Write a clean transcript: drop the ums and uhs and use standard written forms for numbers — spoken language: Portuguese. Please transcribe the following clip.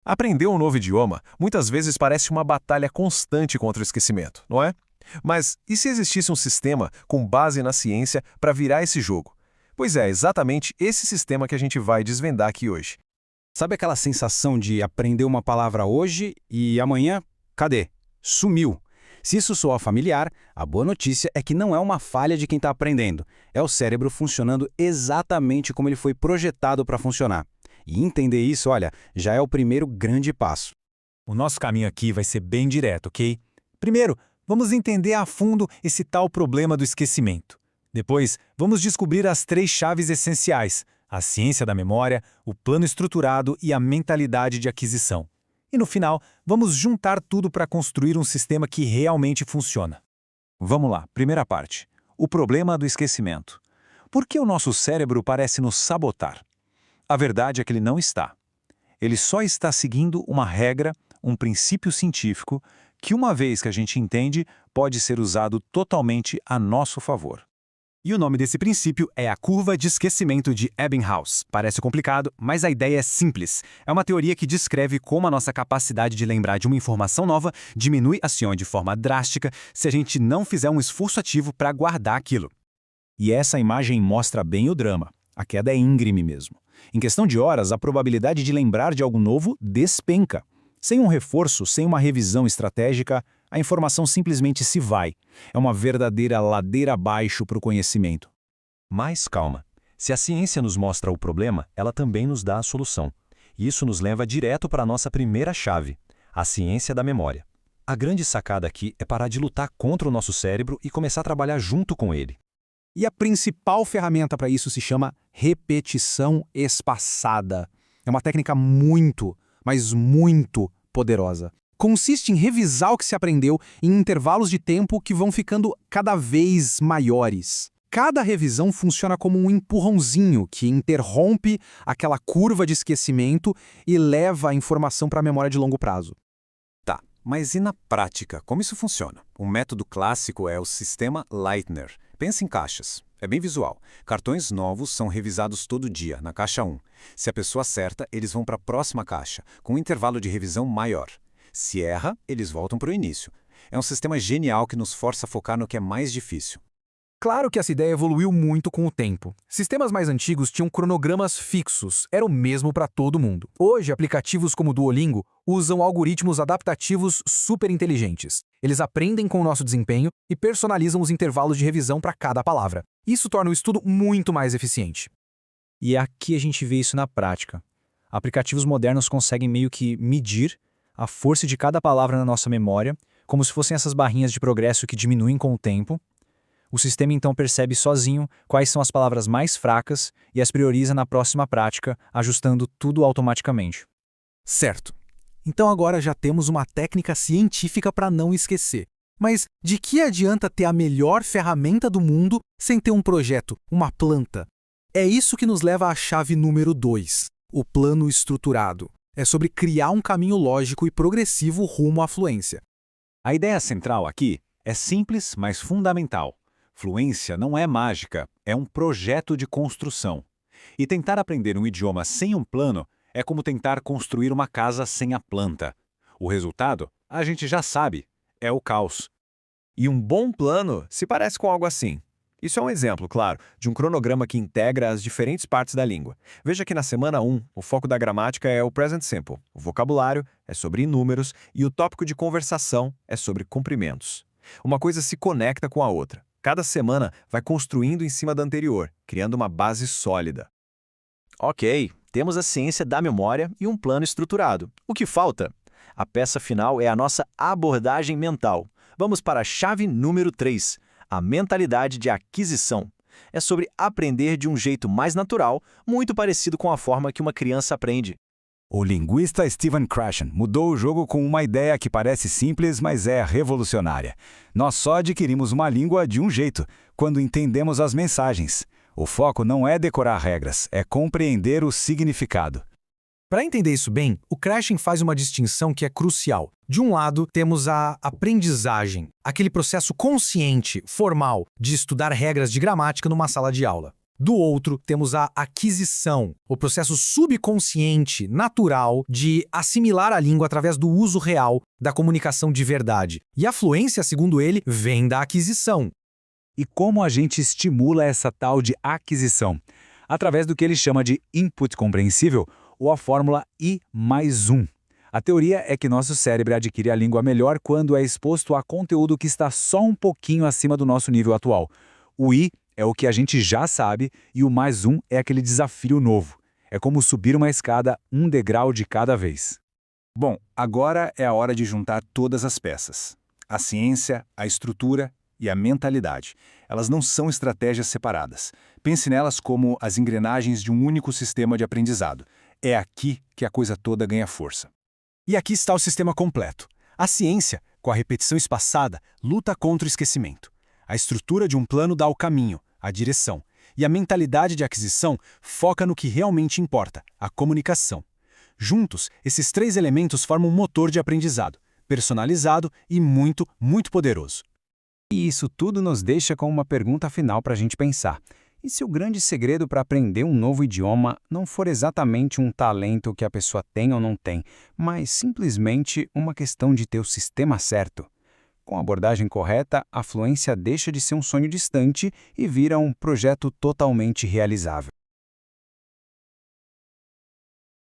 Aprender um novo idioma muitas vezes parece uma batalha constante contra o esquecimento, não é? Mas e se existisse um sistema com base na ciência para virar esse jogo? Pois é, exatamente esse sistema que a gente vai desvendar aqui hoje. Sabe aquela sensação de aprender uma palavra hoje e amanhã, cadê? Sumiu. Se isso soa familiar, a boa notícia é que não é uma falha de quem está aprendendo. É o cérebro funcionando exatamente como ele foi projetado para funcionar. E entender isso, olha, já é o primeiro grande passo. O nosso caminho aqui vai ser bem direto, ok? Primeiro, vamos entender a fundo esse tal problema do esquecimento. Depois, vamos descobrir as 3 chaves essenciais: a ciência da memória, o plano estruturado e a mentalidade de aquisição. E no final, vamos juntar tudo para construir um sistema que realmente funciona. Vamos lá, primeira parte. O problema do esquecimento. Por que o nosso cérebro parece nos sabotar? A verdade é que ele não está. Ele só está seguindo uma regra, um princípio científico, que uma vez que a gente entende, pode ser usado totalmente a nosso favor. E o nome desse princípio é a curva de esquecimento de Ebbinghaus. Parece complicado, mas a ideia é simples. É uma teoria que descreve como a nossa capacidade de lembrar de uma informação nova diminui assim de forma drástica se a gente não fizer um esforço ativo para guardar aquilo. E essa imagem mostra bem o drama. A queda é íngreme mesmo. Em questão de horas, a probabilidade de lembrar de algo novo despenca. Sem um reforço, sem uma revisão estratégica, a informação simplesmente se vai. É uma verdadeira ladeira abaixo para o conhecimento. Mas calma. Se a ciência nos mostra o problema, ela também nos dá a solução. E isso nos leva direto para a nossa primeira chave, a ciência da memória. A grande sacada aqui é parar de lutar contra o nosso cérebro e começar a trabalhar junto com ele. E a principal ferramenta para isso se chama repetição espaçada. É uma técnica muito, mas muito poderosa. Consiste em revisar o que se aprendeu em intervalos de tempo que vão ficando cada vez maiores. Cada revisão funciona como um empurrãozinho que interrompe aquela curva de esquecimento e leva a informação para a memória de longo prazo. Tá, mas e na prática, como isso funciona? Um método clássico é o sistema Leitner. Pensa em caixas. É bem visual. Cartões novos são revisados todo dia, na caixa 1. Se a pessoa acerta, eles vão para a próxima caixa, com um intervalo de revisão maior. Se erra, eles voltam para o início. É um sistema genial que nos força a focar no que é mais difícil. Claro que essa ideia evoluiu muito com o tempo. Sistemas mais antigos tinham cronogramas fixos, era o mesmo para todo mundo. Hoje, aplicativos como o Duolingo usam algoritmos adaptativos super inteligentes. Eles aprendem com o nosso desempenho e personalizam os intervalos de revisão para cada palavra. Isso torna o estudo muito mais eficiente. E aqui a gente vê isso na prática. Aplicativos modernos conseguem meio que medir a força de cada palavra na nossa memória, como se fossem essas barrinhas de progresso que diminuem com o tempo. O sistema então percebe sozinho quais são as palavras mais fracas e as prioriza na próxima prática, ajustando tudo automaticamente. Certo. Então agora já temos uma técnica científica para não esquecer. Mas de que adianta ter a melhor ferramenta do mundo sem ter um projeto, uma planta? É isso que nos leva à chave número 2, o plano estruturado. É sobre criar um caminho lógico e progressivo rumo à fluência. A ideia central aqui é simples, mas fundamental. Fluência não é mágica, é um projeto de construção. E tentar aprender um idioma sem um plano é como tentar construir uma casa sem a planta. O resultado, a gente já sabe, é o caos. E um bom plano se parece com algo assim. Isso é um exemplo, claro, de um cronograma que integra as diferentes partes da língua. Veja que na semana 1, o foco da gramática é o present simple, o vocabulário é sobre números e o tópico de conversação é sobre cumprimentos. Uma coisa se conecta com a outra. Cada semana vai construindo em cima da anterior, criando uma base sólida. Ok, temos a ciência da memória e um plano estruturado. O que falta? A peça final é a nossa abordagem mental. Vamos para a chave número 3, a mentalidade de aquisição. É sobre aprender de um jeito mais natural, muito parecido com a forma que uma criança aprende. O linguista Stephen Krashen mudou o jogo com uma ideia que parece simples, mas é revolucionária. Nós só adquirimos uma língua de um jeito, quando entendemos as mensagens. O foco não é decorar regras, é compreender o significado. Para entender isso bem, o Krashen faz uma distinção que é crucial. De um lado, temos a aprendizagem, aquele processo consciente, formal, de estudar regras de gramática numa sala de aula. Do outro, temos a aquisição, o processo subconsciente, natural, de assimilar a língua através do uso real da comunicação de verdade. E a fluência, segundo ele, vem da aquisição. E como a gente estimula essa tal de aquisição? Através do que ele chama de input compreensível, ou a fórmula I+1. A teoria é que nosso cérebro adquire a língua melhor quando é exposto a conteúdo que está só um pouquinho acima do nosso nível atual. O I é o que a gente já sabe e o +1 é aquele desafio novo. É como subir uma escada um degrau de cada vez. Bom, agora é a hora de juntar todas as peças. A ciência, a estrutura e a mentalidade. Elas não são estratégias separadas. Pense nelas como as engrenagens de um único sistema de aprendizado. É aqui que a coisa toda ganha força. E aqui está o sistema completo. A ciência, com a repetição espaçada, luta contra o esquecimento. A estrutura de um plano dá o caminho, a direção. E a mentalidade de aquisição foca no que realmente importa, a comunicação. Juntos, esses 3 elementos formam um motor de aprendizado, personalizado e muito, muito poderoso. E isso tudo nos deixa com uma pergunta final para a gente pensar. E se o grande segredo para aprender um novo idioma não for exatamente um talento que a pessoa tem ou não tem, mas simplesmente uma questão de ter o sistema certo? Com a abordagem correta, a fluência deixa de ser um sonho distante e vira um projeto totalmente realizável.